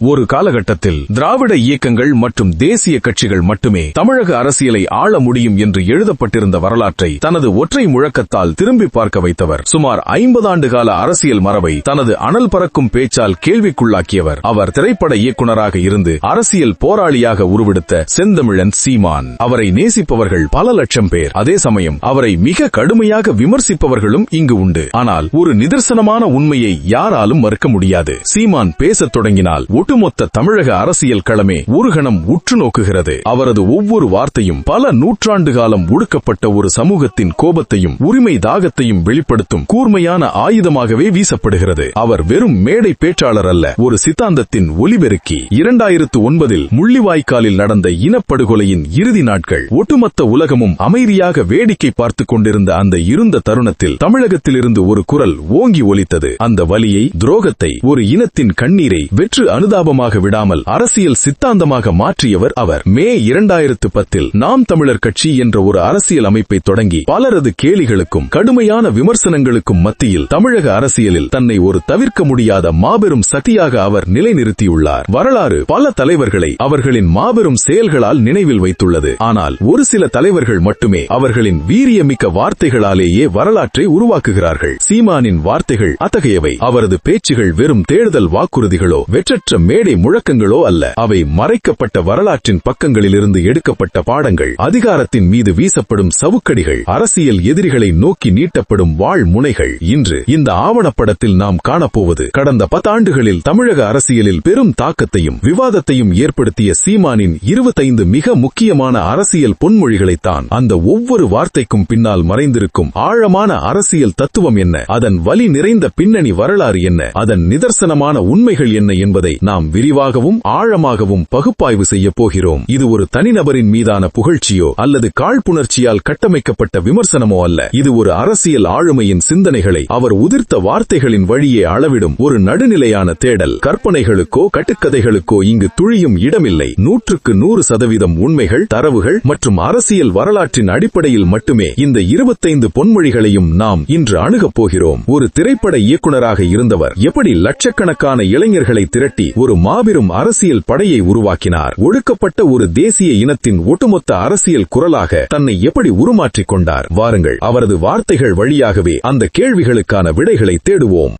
ஒரு காலகட்டத்தில் திராவிட இயக்கங்கள் மற்றும் தேசிய கட்சிகள் மட்டுமே தமிழக அரசியலை ஆள முடியும் என்று எழுதப்பட்டிருந்த வரலாற்றை தனது ஒற்றை முழக்கத்தால் திரும்பி பார்க்க வைத்தவர். சுமார் 50 ஆண்டு கால அரசியல் மரபை தனது அனல் பறக்கும் பேச்சால் கேள்விக்குள்ளாக்கியவர். அவர் திரைப்பட இயக்குநராக இருந்து அரசியல் போராளியாக உருவெடுத்த செந்தமிழன் சீமான். அவரை நேசிப்பவர்கள் பல லட்சம் பேர். அதே சமயம் அவரை மிக கடுமையாக விமர்சிப்பவர்களும் இங்கு உண்டு. ஆனால் ஒரு நிதர்சனமான உண்மையை யாராலும் மறுக்க முடியாது. சீமான் பேசத் தொடங்கினால் ஒட்டுமொத்த தமிழக அரசியல் களமே ஒரு கணம் உற்று நோக்குகிறது. அவரது ஒவ்வொரு வார்த்தையும் பல நூற்றாண்டு காலம் ஒடுக்கப்பட்ட ஒரு சமூகத்தின் கோபத்தையும் உரிமை தாகத்தையும் வெளிப்படுத்தும் கூர்மையான ஆயுதமாகவே வீசப்படுகிறது. அவர் வெறும் மேடை பேச்சாளர் அல்ல, ஒரு சித்தாந்தத்தின் ஒலிபெருக்கி. 2009 முள்ளிவாய்க்காலில் நடந்த இனப்படுகொலையின் இறுதி நாட்கள். ஒட்டுமொத்த உலகமும் அமைதியாக வேடிக்கை பார்த்துக் கொண்டிருந்த அந்த இருண்ட தருணத்தில் தமிழகத்திலிருந்து ஒரு குரல் ஓங்கி ஒலித்தது. அந்த வலியை, துரோகத்தை, ஒரு இனத்தின் கண்ணீரை வெற்று அனுதாபமாக விடாமல் அரசியல் சித்தாந்தமாக மாற்றியவர் அவர். மே 2010 நாம் தமிழர் கட்சி என்ற ஒரு அரசியல் அமைப்பை தொடங்கி பலரது கேலிகளுக்கும் கடுமையான விமர்சனங்களுக்கும் மத்தியில் தமிழக அரசியலில் தன்னை ஒரு தவிர்க்க முடியாத மாபெரும் சக்தியாக அவர் நிலைநிறுத்தியுள்ளார். வரலாறு பல தலைவர்களை அவர்களின் மாபெரும் செயல்களால் நினைவில் வைத்துள்ளது. ஆனால் ஒரு சில தலைவர்கள் மட்டுமே அவர்களின் வீரியமிக்க வார்த்தைகளாலேயே வரலாற்றை உருவாக்குகிறார்கள். சீமானின் வார்த்தைகள் அத்தகையவை. அவரது பேச்சுகள் வெறும் தேர்தல் வாக்குறுதிகளோ வெற்றற்ற மேடை முழக்கங்களோ அல்ல. அவை மறைக்கப்பட்ட வரலாற்றின் பக்கங்களிலிருந்து எடுக்கப்பட்ட பாடங்கள், அதிகாரத்தின் மீது வீசப்படும் சவுக்கடிகள், அரசியல் எதிரிகளை நோக்கி நீட்டப்படும் வாழ் முனைகள். இன்று இந்த ஆவணப்படத்தில் நாம் காணப்போவது கடந்த 10 ஆண்டுகளில் தமிழக அரசியலில் பெரும் தாக்கத்தையும் விவாதத்தையும் ஏற்படுத்திய சீமானின் 25 மிக முக்கியமான அரசியல் பொன்மொழிகளைத்தான். அந்த ஒவ்வொரு வார்த்தைக்கும் பின்னால் மறைந்திருக்கும் ஆழமான அரசியல் தத்துவம் என்ன, அதன் வலி நிறைந்த பின்னணி வரலாறு என்ன, அதன் நிதர்சனமான உண்மைகள் என்ன என்பதை நாம் விரிவாகவும் ஆழமாகவும் பகுப்பாய்வு செய்ய போகிறோம். இது ஒரு தனிநபரின் மீதான புகழ்ச்சியோ அல்லது காழ்ப்புணர்ச்சியால் கட்டமைக்கப்பட்ட விமர்சனமோ அல்ல. இது ஒரு அரசியல் ஆளுமையின் சிந்தனைகளை அவர் உதிர்த்த வார்த்தைகளின் வழியே அளவிடும் ஒரு நடுநிலையான தேடல். கற்பனைகளுக்கோ கட்டுக்கதைகளுக்கோ இங்கு துளியும் இடமில்லை. 100% உண்மைகள், தரவுகள் மற்றும் அரசியல் வரலாற்றின் அடிப்படையில் மட்டுமே இந்த 25 பொன்மொழிகளையும் நாம் இன்று அணுகப் போகிறோம். ஒரு திரைப்பட இயக்குநராக இருந்தவர் எப்படி லட்சக்கணக்கான இளைஞர்களை திரட்டி ஒரு மாபெரும் அரசியல் படையை உருவாக்கினார்? ஒடுக்கப்பட்ட ஒரு தேசிய இனத்தின் ஒட்டுமொத்த அரசியல் குரலாக தன்னை எப்படி உருமாற்றிக் கொண்டார்? வாருங்கள், அவரது வார்த்தைகள் வழியாகவே அந்த கேள்விகளுக்கான விடைகளை தேடுவோம்.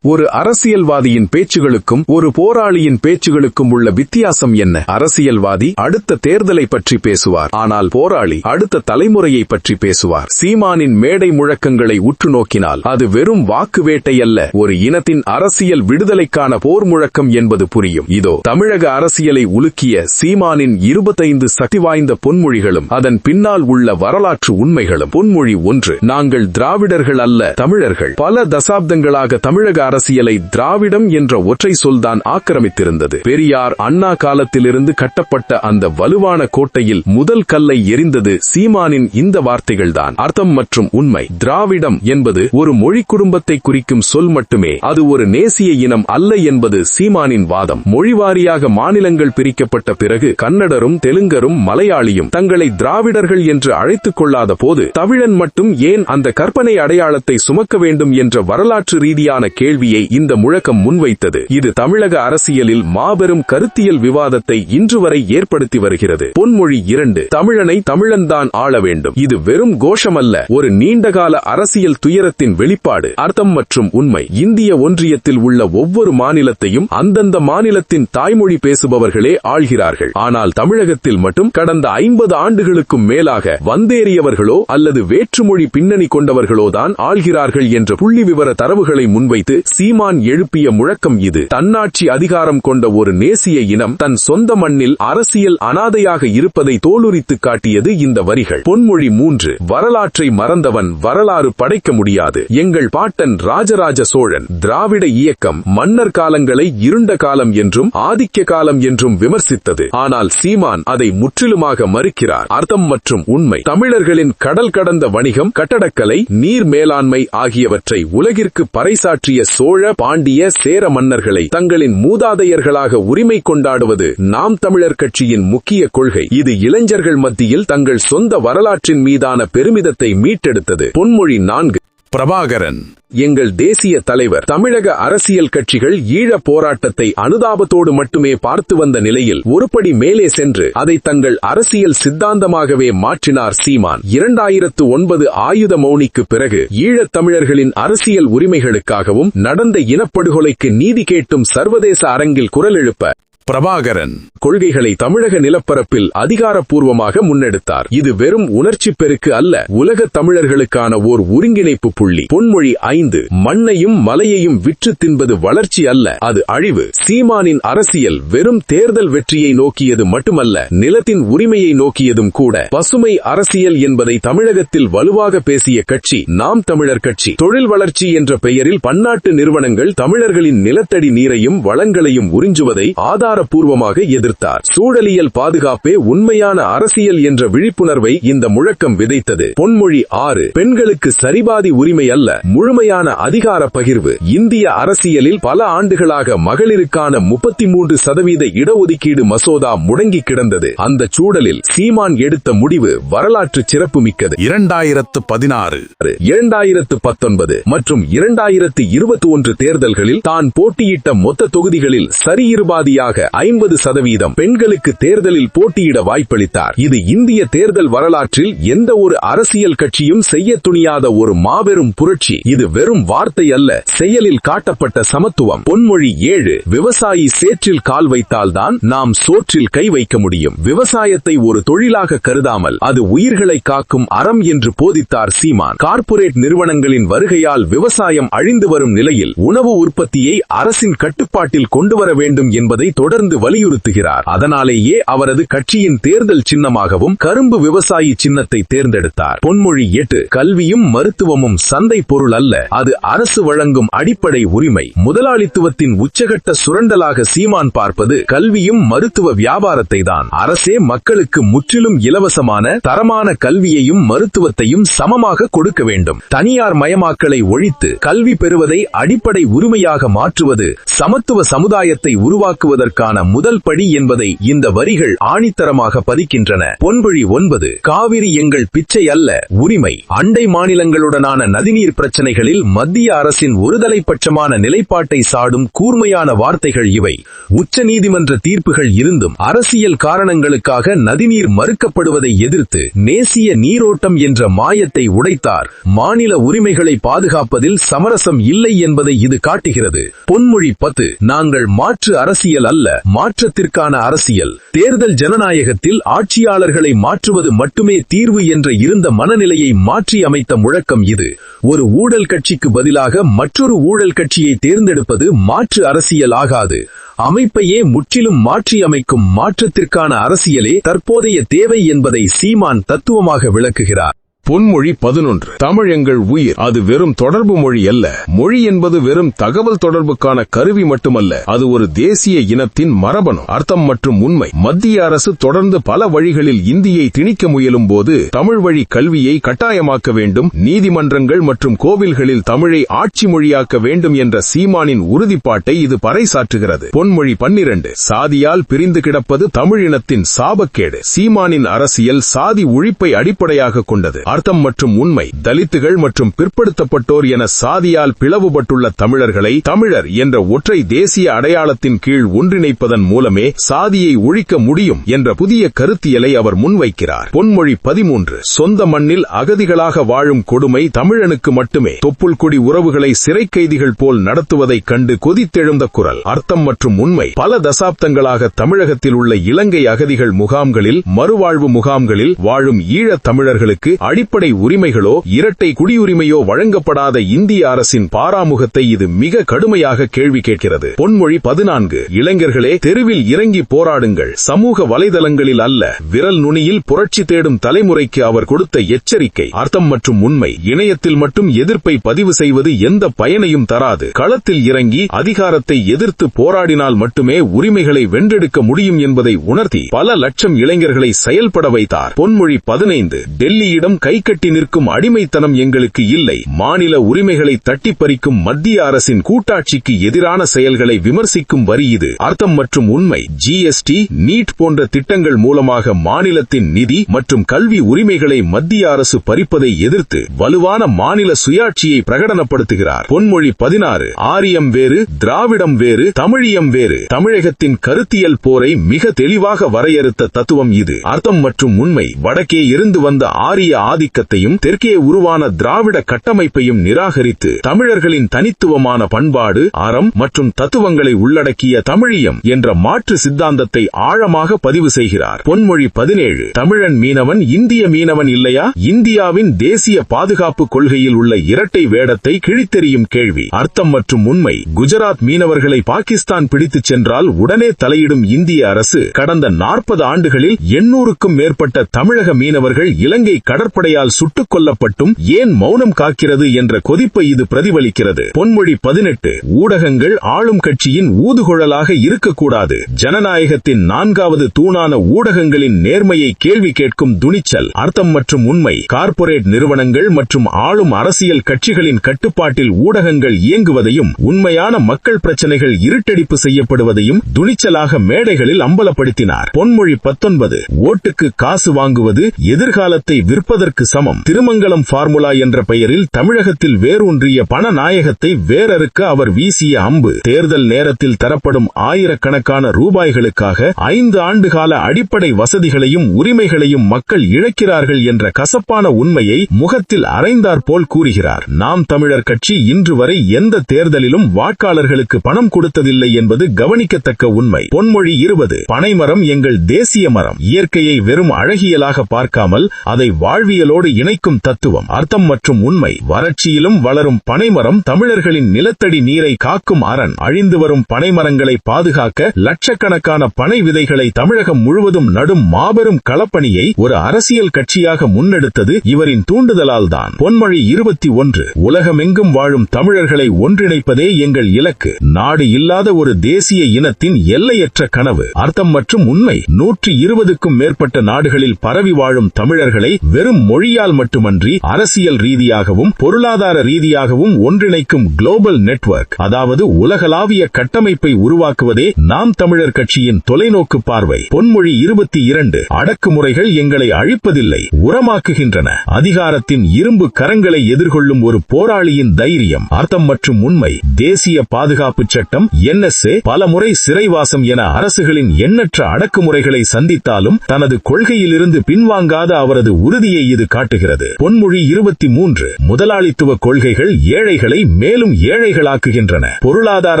ஒரு அரசியல்வாதியின் பேச்சுகளுக்கும் ஒரு போராளியின் பேச்சுகளுக்கும் உள்ள வித்தியாசம் என்ன? அரசியல்வாதி அடுத்த தேர்தலை பற்றி பேசுவார், ஆனால் போராளி அடுத்த தலைமுறையை பற்றி பேசுவார். சீமானின் மேடை முழக்கங்களை உற்று நோக்கினால் அது வெறும் வாக்கு வேட்டை அல்ல, ஒரு இனத்தின் அரசியல் விடுதலைக்கான போர் முழக்கம் என்பது புரியும். இதோ தமிழக அரசியலை உலுக்கிய சீமானின் 25 சக்தி வாய்ந்த பொன்மொழிகளும் அதன் பின்னால் உள்ள வரலாற்று உண்மைகளும். பொன்மொழி 1: நாங்கள் திராவிடர்கள் அல்ல, தமிழர்கள். பல தசாப்தங்களாக தமிழக அரசியலை திராவிடம் என்ற ஒற்றை சொல்தான் ஆக்கிரமித்திருந்தது. பெரியார், அண்ணா காலத்திலிருந்து கட்டப்பட்ட அந்த வலுவான கோட்டையில் முதல் கல்லை எறிந்தது சீமானின் இந்த வார்த்தைகள்தான். அர்த்தம் மற்றும் உண்மை. திராவிடம் என்பது ஒரு மொழி குடும்பத்தை குறிக்கும் சொல் மட்டுமே, அது ஒரு நேசிய இனம் அல்ல என்பது சீமானின் வாதம். மொழிவாரியாக மாநிலங்கள் பிரிக்கப்பட்ட பிறகு கன்னடரும் தெலுங்கரும் மலையாளியும் தங்களை திராவிடர்கள் என்று அழைத்துக் கொள்ளாத போது தமிழன் மட்டும் ஏன் அந்த கற்பனை அடையாளத்தை சுமக்க வேண்டும் என்ற வரலாற்று ரீதியான கேள்வி இந்த முழக்கம் முன்வைத்தது. இது தமிழக அரசியலில் மாபெரும் கருத்தியல் விவாதத்தை இன்று வரை ஏற்படுத்தி வருகிறது. பொன்மொழி 2: தமிழனை தமிழன்தான் ஆள வேண்டும். இது வெறும் கோஷமல்ல, ஒரு நீண்டகால அரசியல் துயரத்தின் வெளிப்பாடு. அர்த்தம் மற்றும் உண்மை. இந்திய ஒன்றியத்தில் உள்ள ஒவ்வொரு மாநிலத்தையும் அந்தந்த மாநிலத்தின் தாய்மொழி பேசுபவர்களே ஆள்கிறார்கள். ஆனால் தமிழகத்தில் மட்டும் கடந்த 50 ஆண்டுகளுக்கும் மேலாக வந்தேறியவர்களோ அல்லது வேற்றுமொழி பின்னணி கொண்டவர்களோதான் ஆள்கிறார்கள் என்ற புள்ளி விவர தரவுகளை முன்வைத்து சீமான் எழுப்பிய முழக்கம் இது. தன்னாட்சி அதிகாரம் கொண்ட ஒரு நேசிய இனம் தன் சொந்த மண்ணில் அரசியல் அனாதையாக இருப்பதை தோலுரித்து காட்டியது இந்த வரிகள். பொன்மொழி 3: வரலாற்றை மறந்தவன் வரலாறு படைக்க முடியாது. எங்கள் பாட்டன் ராஜராஜ சோழன் திராவிட இயக்கம் மன்னர் காலங்களை இருண்ட காலம் என்றும் ஆதிக்க காலம் என்றும் விமர்சித்தது. ஆனால் சீமான் அதை முற்றிலுமாக மறுக்கிறார். அர்த்தம் மற்றும் உண்மை. தமிழர்களின் கடல் கடந்த வணிகம், கட்டடக்கலை, நீர் மேலாண்மை ஆகியவற்றை உலகிற்கு பறைசாற்றிய சோழ, பாண்டிய, சேர மன்னர்களை தங்களின் மூதாதையர்களாக உரிமை கொண்டாடுவது நாம் தமிழர் கட்சியின் முக்கிய கொள்கை. இது இளைஞர்கள் மத்தியில் தங்கள் சொந்த வரலாற்றின் மீதான பெருமிதத்தை மீட்டெடுத்தது. பொன்மொழி 4: பிரபாகரன். எங்கள் தேசிய தலைவர் தமிழக அரசியல் கட்சிகள் ஈழப் போராட்டத்தை அனுதாபத்தோடு மட்டுமே பார்த்து வந்த நிலையில் ஒருபடி மேலே சென்று அதை தங்கள் அரசியல் சித்தாந்தமாகவே மாற்றினார் சீமான். 2009 ஆயுத மௌனிக்கு பிறகு ஈழத் தமிழர்களின் அரசியல் உரிமைகளுக்காகவும் நடந்த இனப்படுகொலைக்கு நீதி கேட்டும் சர்வதேச அரங்கில் குரல் எழுப்ப பிரபாகரன் கொள்கைகளை தமிழக நிலப்பரப்பில் அதிகாரப்பூர்வமாக முன்னெடுத்தார். இது வெறும் உணர்ச்சி பெருக்கு அல்ல, உலக தமிழர்களுக்கான ஓர் ஒருங்கிணைப்பு புள்ளி. பொன்மொழி 5. மண்ணையும் மலையையும் விற்று தின்பது வளர்ச்சி அல்ல, அது அழிவு. சீமானின் அரசியல் வெறும் தேர்தல் வெற்றியை நோக்கியது மட்டுமல்ல, நிலத்தின் உரிமையை நோக்கியதும் கூட. பசுமை அரசியல் என்பதை தமிழகத்தில் வலுவாக பேசிய கட்சி நாம் தமிழர் கட்சி. தொழில் வளர்ச்சி என்ற பெயரில் பன்னாட்டு நிறுவனங்கள் தமிழர்களின் நிலத்தடி நீரையும் வளங்களையும் உறிஞ்சுவதை ஆதாரப்பூர்வமாக எதிர்த்தார். சூழலியல் பாதுகாப்பே உண்மையான அரசியல் என்ற விழிப்புணர்வை இந்த முழக்கம் விதைத்தது. பொன்மொழி 6. பெண்களுக்கு சரிபாதி உரிமை அல்ல, முழுமையான அதிகார பகிர்வு. இந்திய அரசியலில் பல ஆண்டுகளாக மகளிருக்கான 33% இடஒதுக்கீடு மசோதா முடங்கி கிடந்தது. அந்த சூழலில் சீமான் எடுத்த முடிவு வரலாற்று சிறப்புமிக்கது. 2016, 2019 மற்றும் 2021 தேர்தல்களில் தான் போட்டியிட்ட மொத்த தொகுதிகளில் சரியிருபாதியாக 50% பெண்களுக்கு தேர்தலில் போட்டியிட வாய்ப்பளித்தார். இது இந்திய தேர்தல் வரலாற்றில் எந்த ஒரு அரசியல் கட்சியும் செய்ய துணியாத ஒரு மாபெரும் புரட்சி. இது வெறும் வார்த்தை அல்ல, செயலில் காட்டப்பட்ட சமத்துவம். பொன்மொழி 7. விவசாயி சேற்றில் கால் வைத்தால்தான் நாம் சோற்றில் கை வைக்க முடியும். விவசாயத்தை ஒரு தொழிலாக கருதாமல் அது உயிர்களை காக்கும் அறம் என்று போதித்தார் சீமான். கார்ப்பரேட் நிறுவனங்களின் வருகையால் விவசாயம் அழிந்து வரும் நிலையில் உணவு உற்பத்தியை அரசின் கட்டுப்பாட்டில் கொண்டுவர வேண்டும் என்பதை தொடர்ந்து வலியுறுத்துகிறார். அதனாலேயே அவரது கட்சியின் தேர்தல் சின்னமாகவும் கரும்பு விவசாயி சின்னத்தை தேர்ந்தெடுத்தார். பொன்மொழி 8. கல்வியும் மருத்துவமும் சந்தை பொருள் அல்ல, அது அரசு வழங்கும் அடிப்படை உரிமை. முதலாளித்துவத்தின் உச்சகட்ட சுரண்டலாக சீமான் பார்ப்பது கல்வியும் மருத்துவ வியாபாரத்தை தான். அரசே மக்களுக்கு முற்றிலும் இலவசமான தரமான கல்வியையும் மருத்துவத்தையும் சமமாக கொடுக்க வேண்டும். தனியார் மயமாக்கலை ஒழித்து கல்வி பெறுவதை அடிப்படை உரிமையாக மாற்றுவது சமத்துவ சமுதாயத்தை உருவாக்குவதற்கான முதல் படி என்பதை இந்த வரிகள் ஆணித்தரமாக பதிக்கின்றன. பொன்மொழி 9. காவிரி எங்கள் பிச்சை அல்ல, உரிமை. அண்டை மாநிலங்களுடனான நதிநீர் பிரச்சனைகளில் மத்திய அரசின் ஒருதலைப்பட்சமான நிலைப்பாட்டை சாடும் கூர்மையான வார்த்தைகள் இவை. உச்ச நீதிமன்ற தீர்ப்புகள் இருந்தும் அரசியல் காரணங்களுக்காக நதிநீர் மறுக்கப்படுவதை எதிர்த்து நேசிய நீரோட்டம் என்ற மாயத்தை உடைத்தார். மாநில உரிமைகளை பாதுகாப்பதில் சமரசம் இல்லை என்பதை இது காட்டுகிறது. பொன்மொழி 10. நாங்கள் மாற்று அரசியல் அல்ல, மாற்றத்திற்கான அரசியல். தேர்தல் ஜனநாயகத்தில் ஆட்சியாளர்களை மாற்றுவது மட்டுமே தீர்வு என்ற இருந்த மனநிலையை மாற்றி அமைத்த முழக்கம் இது. ஒரு ஊழல் கட்சிக்கு பதிலாக மற்றொரு ஊழல் கட்சியை தேர்ந்தெடுப்பது மாற்று அரசியல் ஆகாது. அமைப்பையே முற்றிலும் மாற்றி அமைக்கும் மாற்றத்திற்கான அரசியலே தற்போதைய தேவை என்பதை சீமான் தத்துவமாக விளக்குகிறார். பொன்மொழி 11. தமிழ் எங்கள் உயிர். அது வெறும் தொடர்பு மொழி அல்ல. மொழி என்பது வெறும் தகவல் தொடர்புக்கான கருவி மட்டுமல்ல, அது ஒரு தேசிய இனத்தின் மரபணு, அர்த்தம் மற்றும் உண்மை. மத்திய அரசு தொடர்ந்து பல வழிகளில் இந்தியை திணிக்க முயலும் போது தமிழ் வழி கல்வியை கட்டாயமாக்க வேண்டும், நீதிமன்றங்கள் மற்றும் கோவில்களில் தமிழை ஆட்சி மொழியாக்க வேண்டும் என்ற சீமானின் உறுதிப்பாட்டை இது பறைசாற்றுகிறது. பொன்மொழி 12. சாதியால் பிரிந்து கிடப்பது தமிழ் இனத்தின் சாபக்கேடு. சீமானின் அரசியல் சாதி ஒழிப்பை அடிப்படையாக கொண்டது. அர்த்தம் மற்றும் உண்மை. தலித்துகள் மற்றும் பிற்படுத்தப்பட்டோர் என சாதியால் பிளவுபட்டுள்ள தமிழர்களை தமிழர் என்ற ஒற்றை தேசிய அடையாளத்தின் கீழ் ஒன்றிணைப்பதன் மூலமே சாதியை ஒழிக்க முடியும் என்ற புதிய கருத்தியலை அவர் முன்வைக்கிறார். பொன்மொழி 13. சொந்த மண்ணில் அகதிகளாக வாழும் கொடுமை தமிழனுக்கு மட்டுமே. தொப்புள் கொடி உறவுகளை சிறை கைதிகள் போல் நடத்துவதைக் கண்டு கொதித்தெழுந்த குரல். அர்த்தம் மற்றும் உண்மை. பல தசாப்தங்களாக தமிழகத்தில் உள்ள இலங்கை அகதிகள் முகாம்களில், மறுவாழ்வு முகாம்களில் வாழும் ஈழத் தமிழர்களுக்கு அடிப்படை உரிமைகளோ இரட்டை குடியுரிமையோ வழங்கப்படாத இந்திய அரசின் பாராமுகத்தை இது மிக கடுமையாக கேள்வி கேட்கிறது. பொன்மொழி 14. இளைஞர்களே, தெருவில் இறங்கி போராடுங்கள். சமூக வலைதளங்களில் அல்ல, விரல் நுனியில் புரட்சி தேடும் தலைமுறைக்கு அவர் கொடுத்த எச்சரிக்கை. அர்த்தம் மற்றும் உண்மை. இணையத்தில் மட்டும் எதிர்ப்பை பதிவு செய்வது எந்த பயனையும் தராது. களத்தில் இறங்கி அதிகாரத்தை எதிர்த்து போராடினால் மட்டுமே உரிமைகளை வென்றெடுக்க முடியும் என்பதை உணர்த்தி பல லட்சம் இளைஞர்களை செயல்பட வைத்தார். பொன்மொழி 15. டெல்லியிடம் கை கைகட்டி நிற்கும் அடிமைத்தனம் எங்களுக்கு இல்லை. மாநில உரிமைகளை தட்டிப் பறிக்கும் மத்திய அரசின் கூட்டாட்சிக்கு எதிரான செயல்களை விமர்சிக்கும் வரி இது. அர்த்தம் மற்றும் உண்மை. ஜிஎஸ்டி, நீட் போன்ற திட்டங்கள் மூலமாக மாநிலத்தின் நிதி மற்றும் கல்வி உரிமைகளை மத்திய அரசு பறிப்பதை எதிர்த்து வலுவான மாநில சுயாட்சியை பிரகடனப்படுத்துகிறார். பொன்மொழி 16. ஆரியம் வேறு, திராவிடம் வேறு, தமிழியம் வேறு. தமிழகத்தின் கருத்தியல் போரை மிக தெளிவாக வரையறுத்த தத்துவம் இது. அர்த்தம் மற்றும் உண்மை. வடக்கே இருந்து வந்த ஆரிய ஆதிக்கத்தையும் தெற்கே உருவான திராவிட கட்டமைப்பையும் நிராகரித்து தமிழர்களின் தனித்துவமான பண்பாடு, அறம் மற்றும் தத்துவங்களை உள்ளடக்கிய தமிழியம் என்ற மாற்று சித்தாந்தத்தை ஆழமாக பதிவு செய்கிறார். பொன்மொழி 17. தமிழன் மீனவன் இந்திய மீனவன் இல்லையா? இந்தியாவின் தேசிய பாதுகாப்பு கொள்கையில் உள்ள இரட்டை வேடத்தை கிழித்தெறியும் கேள்வி. அர்த்தம் மற்றும் உண்மை. குஜராத் மீனவர்களை பாகிஸ்தான் பிடித்துச் சென்றால் உடனே தலையிடும் இந்திய அரசு கடந்த 40 ஆண்டுகளில் 800க்கும் மேற்பட்ட தமிழக மீனவர்கள் இலங்கை கடற்படையால் சுட்டுக் கொல்லப்பட்டும் ஏன் மௌனம் காக்கிறது என்ற கொதிப்பை இது பிரதிபலிக்கிறது. பொன்மொழி 18. ஊடகங்கள் ஆளும் கட்சியின் ஊதுகுழலாக இருக்கக்கூடாது. ஜனநாயகத்தின் 4வது தூணான ஊடகங்களின் நேர்மையை கேள்வி கேட்கும் துணிச்சல். அர்த்தம் மற்றும் உண்மை. கார்ப்பரேட் நிறுவனங்கள் மற்றும் ஆளும் அரசியல் கட்சிகளின் கட்டுப்பாட்டில் ஊடகங்கள் இயங்குவதையும் உண்மையான மக்கள் பிரச்சனைகள் இருட்டடிப்பு செய்யப்படுவதையும் துணிச்சலாக மேடைகளில் அம்பலப்படுத்தினார். பொன்மொழி 19. ஓட்டுக்கு காசு வாங்குவது எதிர்காலத்தை விற்பதற்கு சமம். திருமங்கலம் பார்முலா என்ற பெயரில் தமிழகத்தில் வேரூன்றிய பணநாயகத்தை வேரறுக்க அவர் வீசிய அம்பு. தேர்தல் நேரத்தில் தரப்படும் ஆயிரக்கணக்கான ரூபாய்களுக்காக 5 ஆண்டுகால அடிப்படை வசதிகளையும் உரிமைகளையும் மக்கள் இழக்கிறார்கள் என்ற கசப்பான உண்மையை முகத்தில் அரைந்தார் போல் கூறுகிறார். நாம் தமிழர் கட்சி இன்று வரை எந்த தேர்தலிலும் வாக்காளர்களுக்கு பணம் கொடுத்ததில்லை என்பது கவனிக்கத்தக்க உண்மை. பொன்மொழி 20. பனைமரம் எங்கள் தேசிய மரம். இயற்கையை வெறும் அழகியலாக பார்க்காமல் அதை வாழ்வியலோடு இணைக்கும் தத்துவம். அர்த்தம் மற்றும் உண்மை. வறட்சியிலும் வளரும் பனைமரம் தமிழர்களின் நிலத்தடி நீரை காக்கும் அரண். அழிந்து வரும் பனைமரங்களை பாதுகாக்க லட்சக்கணக்கான பனை விதைகளை தமிழகம் முழுவதும் நடும் மாபெரும் களப்பணியை ஒரு அரசியல் கட்சியாக முன்னெடுத்தது இவரின் தூண்டுதலால் தான். பொன்மொழி 21. உலகமெங்கும் வாழும் தமிழர்களை ஒன்றிணைப்பதே எங்கள் இலக்கு. நாடு இல்லாத ஒரு தேசிய இனத்தின் எல்லையற்ற கனவு. அர்த்தம் மற்றும் உண்மை. 120க்கும் மேற்பட்ட நாடுகளில் பரவி வாழும் தமிழர்களை வெறும் மொழியால் மட்டுமன்றி அரசியல் ரீதியாகவும் பொருளாதார ரீதியாகவும் ஒன்றிணைக்கும் குளோபல் நெட்வொர்க், அதாவது உலகளாவிய கட்டமைப்பை உருவாக்குவதே நாம் தமிழர் கட்சியின் தொலைநோக்கு பார்வை. பொன்மொழி 22. அடக்குமுறைகள் எங்களை அழிப்பதில்லை, உரமாக்குகின்றன. அதிகாரத்தின் இரும்பு கரங்களை எதிர்கொள்ளும் ஒரு போராளியின் தைரியம். அர்த்தம் மற்றும் உண்மை. தேசிய பாதுகாப்பு சட்டம் NSA பலமுறை சிறைவாசம் என அரசுகளின் எண்ணற்ற அடக்குமுறைகளை சந்தித்தாலும் தனது கொள்கையிலிருந்து பின்வாங்காத அவரது உறுதியை இது காட்டுகிறது. பொன்மொழி 23. முதலாளித்துவ கொள்கைகள் ஏழைகளை மேலும் ஏழைகளாக்குகின்றன. பொருளாதார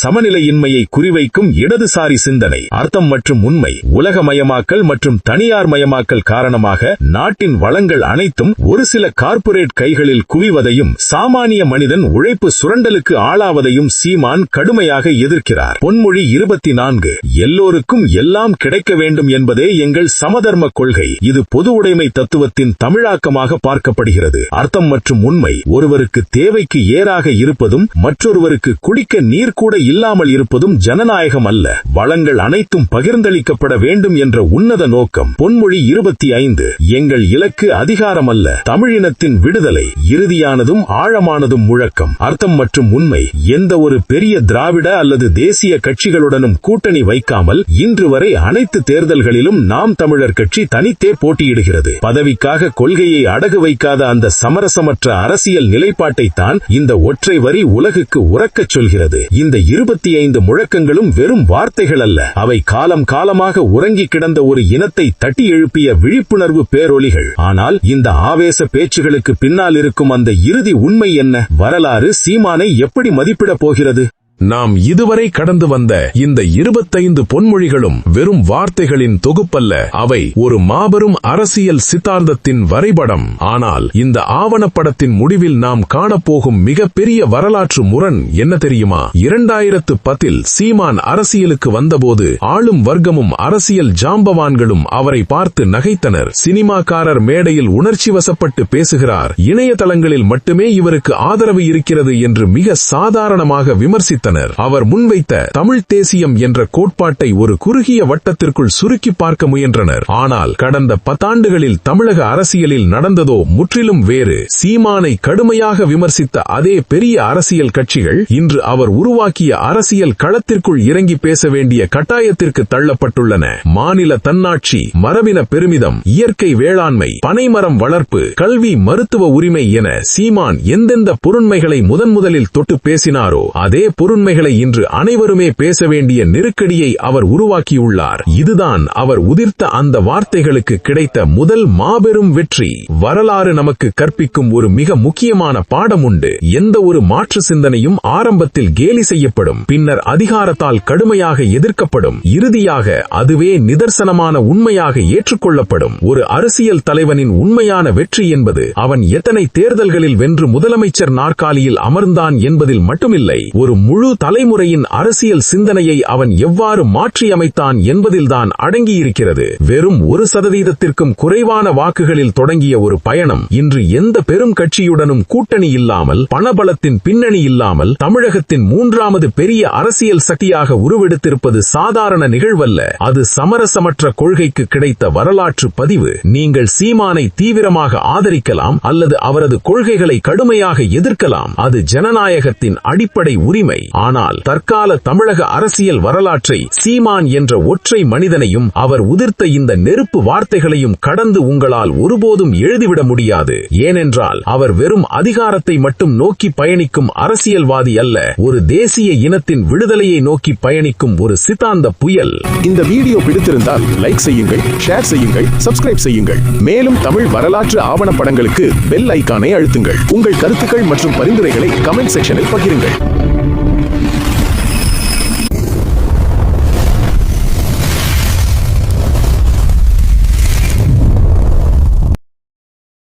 சமநிலையின்மையை குறிவைக்கும் இடதுசாரி சிந்தனை. அர்த்தம் மற்றும் உண்மை. உலகமயமாக்கல் மற்றும் தனியார் மயமாக்கல் காரணமாக நாட்டின் வளங்கள் அனைத்தும் ஒரு சில கார்ப்பரேட் கைகளில் குவிவதையும் சாமானிய மனிதன் உழைப்பு சுரண்டலுக்கு ஆளாவதையும் சீமான் கடுமையாக எதிர்க்கிறார். பொன்மொழி 24. எல்லோருக்கும் எல்லாம் கிடைக்க வேண்டும் என்பதே எங்கள் சமதர்ம கொள்கை. இது பொது உடைமை தத்துவத்தின் தமிழாக்கமாக பார்க்கப்படுகிறது. அர்த்தம் மற்றும் உண்மை. ஒருவருக்கு தேவைக்கு ஏறாக இருப்பதும் மற்றொருவருக்கு குடிக்க நீர் கூட இல்லாமல் இருப்பதும் ஜனநாயகம் அல்ல. வளங்கள் அனைத்தும் பகிர்ந்தளிக்கப்பட வேண்டும் என்ற உன்னத நோக்கம். பொன்மொழி 25. எங்கள் இலக்கு அதிகாரம் அல்ல, தமிழினத்தின் விடுதலை. இறுதியானதும் ஆழமானதும் முழக்கம். அர்த்தம் மற்றும் உண்மை. எந்த ஒரு பெரிய திராவிட அல்லது தேசிய கட்சிகளுடனும் கூட்டணி வைக்காமல் இன்று வரை அனைத்து தேர்தல்களிலும் நாம் தமிழர் கட்சி தனித்தே போட்டியிடுகிறது. பதவிக்காக கொள்கையை அடகு வைக்காத அந்த சமரசமற்ற அரசியல் நிலைப்பாட்டை தான் இந்த ஒற்றை வரி உலகுக்கு உரக்கச் சொல்கிறது. இந்த 25 முழக்கங்களும் வெறும் வார்த்தைகள் அல்ல, அவை காலம் காலமாக உறங்கி கிடந்த ஒரு இனத்தை தட்டி எழுப்பிய விழிப்புணர்வு பேரொலிகள். ஆனால் இந்த ஆவேச பேச்சுகளுக்கு பின்னால் இருக்கும் அந்த இறுதி உண்மை என்ன? வரலாறு சீமானை எப்படி மதிப்பிடப் போகிறது? நாம் இதுவரை கடந்து வந்த இந்த 25 பொன்மொழிகளும் வெறும் வார்த்தைகளின் தொகுப்பல்ல, அவை ஒரு மாபெரும் அரசியல் சித்தாந்தத்தின் வரைபடம். ஆனால் இந்த ஆவணப்படத்தின் முடிவில் நாம் காணப்போகும் மிகப்பெரிய வரலாற்று முரண் என்ன தெரியுமா? 2010 சீமான் அரசியலுக்கு வந்தபோது ஆளும் வர்க்கமும் அரசியல் ஜாம்பவான்களும் அவரை பார்த்து நகைத்தனர். சினிமாக்காரர் மேடையில் உணர்ச்சி வசப்பட்டு பேசுகிறார், இணையதளங்களில் மட்டுமே இவருக்கு ஆதரவு இருக்கிறது என்று மிக சாதாரணமாக விமர்சித்தனர். பார்த்தனர். அவர் முன்வைத்த தமிழ் தேசியம் என்ற கோட்பாட்டை ஒரு குறுகிய வட்டத்திற்குள் சுருக்கி பார்க்க முயன்றனர். ஆனால் கடந்த 10 ஆண்டுகளில் தமிழக அரசியலில் நடந்ததோ முற்றிலும் வேறு. சீமானை கடுமையாக விமர்சித்த அதே பெரிய அரசியல் கட்சிகள் இன்று அவர் உருவாக்கிய அரசியல் களத்திற்குள் இறங்கி பேச வேண்டிய கட்டாயத்திற்கு தள்ளப்பட்டுள்ளன. மாநில தன்னாட்சி, மரபின பெருமிதம், இயற்கை வேளாண்மை, பனைமரம் வளர்ப்பு, கல்வி, மருத்துவ உரிமை என சீமான் எந்தெந்த பொருண்மைகளை முதலில் தொட்டு பேசினாரோ அதே பொருண்மைகளை இன்று அனைவருமே பேச வேண்டிய நெருக்கடியை அவர் உருவாக்கியுள்ளார். இதுதான் அவர் உதிர்த்த அந்த வார்த்தைகளுக்கு கிடைத்த முதல் மாபெரும் வெற்றி. வரலாறு நமக்கு கற்பிக்கும் ஒரு மிக முக்கியமான பாடம் உண்டு. எந்த ஒரு மாற்று சிந்தனையும் ஆரம்பத்தில் கேலி செய்யப்படும், பின்னர் அதிகாரத்தால் கடுமையாக எதிர்க்கப்படும், இறுதியாக அதுவே நிதர்சனமான உண்மையாக ஏற்றுக்கொள்ளப்படும். ஒரு அரசியல் தலைவனின் உண்மையான வெற்றி என்பது அவன் எத்தனை தேர்தல்களில் வென்று முதலமைச்சர் நாற்காலியில் அமர்ந்தான் என்பதில் மட்டுமில்லை, ஒரு முழு தலைமுறையின் அரசியல் சிந்தனையை அவன் எவ்வாறு மாற்றியமைத்தான் என்பதில்தான் அடங்கியிருக்கிறது. வெறும் 1% குறைவான வாக்குகளில் தொடங்கிய ஒரு பயணம் இன்று எந்த பெரும் கட்சியுடனும் கூட்டணி இல்லாமல், பணபலத்தின் பின்னணி இல்லாமல் தமிழகத்தின் 3வது பெரிய அரசியல் சக்தியாக உருவெடுத்திருப்பது சாதாரண நிகழ்வல்ல. அது சமரசமற்ற கொள்கைக்கு கிடைத்த வரலாற்று பதிவு. நீங்கள் சீமானை தீவிரமாக ஆதரிக்கலாம் அல்லது அவரது கொள்கைகளை கடுமையாக எதிர்க்கலாம். அது ஜனநாயகத்தின் அடிப்படை உரிமை. ஆனால் தற்கால தமிழக அரசியல் வரலாற்றை சீமான் என்ற ஒற்றை மனிதனையும் அவர் உதிர்த்த இந்த நெருப்பு வார்த்தைகளையும் கடந்து உங்களால் ஒருபோதும் எழுதிவிட முடியாது. ஏனென்றால் அவர் வெறும் அதிகாரத்தை மட்டும் நோக்கி பயணிக்கும் அரசியல்வாதி அல்ல, ஒரு தேசிய இனத்தின் விடுதலையை நோக்கி பயணிக்கும் ஒரு சித்தாந்த புயல். இந்த வீடியோ பிடித்திருந்தால் லைக் செய்யுங்கள், ஷேர் செய்யுங்கள், சப்ஸ்கிரைப் செய்யுங்கள். மேலும் தமிழ் வரலாற்று ஆவணப்படங்களுக்கு பெல் ஐகானை அழுத்துங்கள். உங்கள் கருத்துக்கள் மற்றும் பரிந்துரைகளை கமெண்ட் செக்ஷனில் பகிருங்கள்.